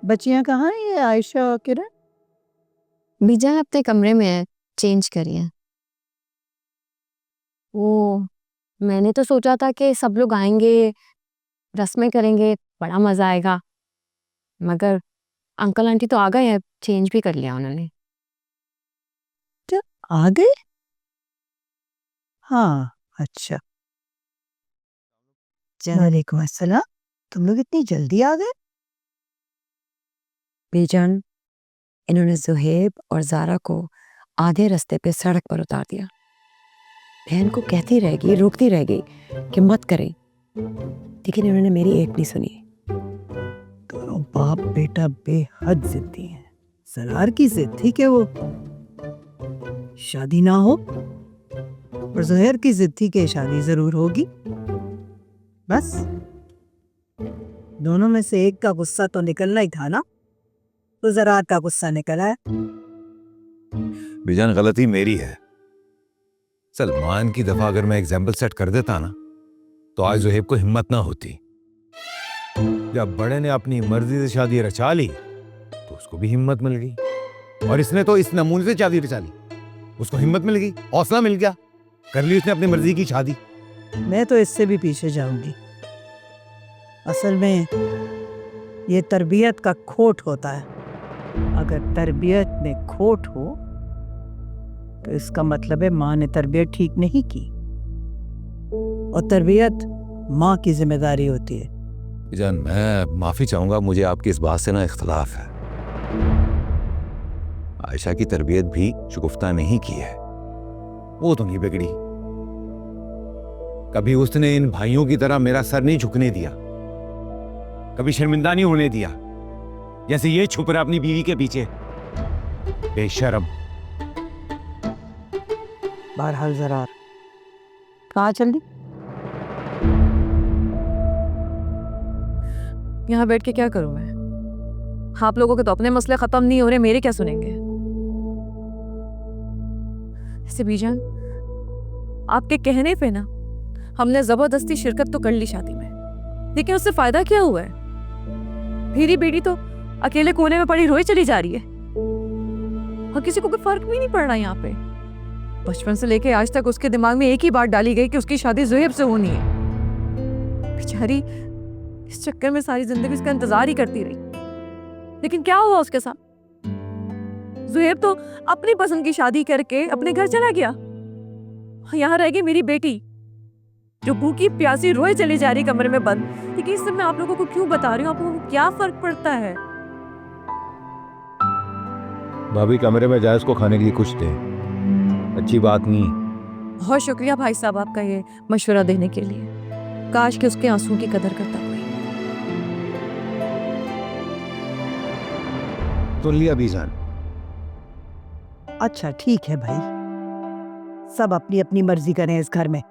बच्चियां कहाँ हैं ये आयशा और किरण? बीजा अपने कमरे में है, चेंज करिए। वो मैंने तो सोचा था कि सब लोग आएंगे, रस्में करेंगे, बड़ा मजा आएगा, मगर अंकल आंटी तो आ गए हैं, चेंज भी कर लिया उन्होंने। क्या आ गए? हाँ अच्छा। वालेकुम अस्सलाम, तुम लोग इतनी जल्दी आ गए? बेजान, इन्होंने जुहेब और जारा को आधे रास्ते पे सड़क पर उतार दिया। बहन को कहती रहेगी, रोकती रहेगी कि मत करें, लेकिन इन्होंने मेरी एक नहीं सुनी। दोनों बाप बेटा बेहद जिद्दी हैं। सरार की जिद थी कि वो शादी ना हो, और ज़ुहैर की जिद थी कि शादी जरूर होगी। बस दोनों में से एक का गुस्सा तो निकलना ही था ना, तो ज़रार का गुस्सा निकला है। बेजान गलती मेरी है। सलमान की दफा अगर मैं एग्जाम्पल सेट कर देता ना, तो आज जुहेब को हिम्मत ना होती। जब बड़े ने अपनी मर्जी से शादी रचा ली, तो उसको भी हिम्मत मिल गई, और इसने तो इस नमूने से शादी रचा ली, उसको हिम्मत मिल गई, हौसला मिल गया, कर ली उसने अपनी मर्जी की शादी। मैं तो इससे भी पीछे जाऊंगी। असल में ये तरबियत का खोट होता है। अगर तरबियत में खोट हो तो इसका मतलब है माँ ने तरबियत ठीक नहीं की, और तरबियत माँ की जिम्मेदारी होती है। जान, मैं माफी चाहूंगा, मुझे आपकी इस बात से ना इख्तलाफ है। आयशा की तरबियत भी शुगुफ्ता नहीं की है, वो तो नहीं बिगड़ी। कभी उसने इन भाइयों की तरह मेरा सर नहीं झुकने दिया, कभी शर्मिंदा नहीं होने दिया, जैसे ये छुप रहा अपनी बीवी के पीछे, बेशर्म। बहरहाल ज़रार कहाँ चल दी? यहाँ बैठ के क्या करूं मैं? आप लोगों के तो अपने मसले खत्म नहीं हो रहे, मेरे क्या सुनेंगे? ऐसे बीजान, आपके कहने पे ना हमने जबरदस्ती शिरकत तो कर ली शादी में, लेकिन उससे फायदा क्या हुआ है? मेरी बेटी तो अकेले कोने में पड़ी रोई चली जा रही है, और किसी को कोई फर्क भी नहीं पड़ रहा यहाँ पे। बचपन से लेके आज तक उसके दिमाग में एक ही बात डाली गई कि उसकी शादी जुहेब से होनी है। बेचारी इस चक्कर में सारी जिंदगी उसका इंतजार ही करती रही, लेकिन क्या हुआ उसके साथ? जुहेब तो अपनी पसंद की शादी करके अपने घर चला गया, यहाँ रह गई मेरी बेटी जो भूखी प्यासी रोए चली जा रही कमरे में बंद। लेकिन इस सब मैं आप लोगों को क्यों बता रही हूँ? आप लोगों को क्या फर्क पड़ता है? भाभी कमरे में जाए, उसको खाने के लिए कुछ दे, अच्छी बात नहीं। बहुत शुक्रिया भाई साहब आपका ये मशवरा देने के लिए। काश कि उसके आंसुओं की कदर करता कोई। तो लिया बीजान। अच्छा ठीक है भाई, सब अपनी अपनी मर्जी करें इस घर में।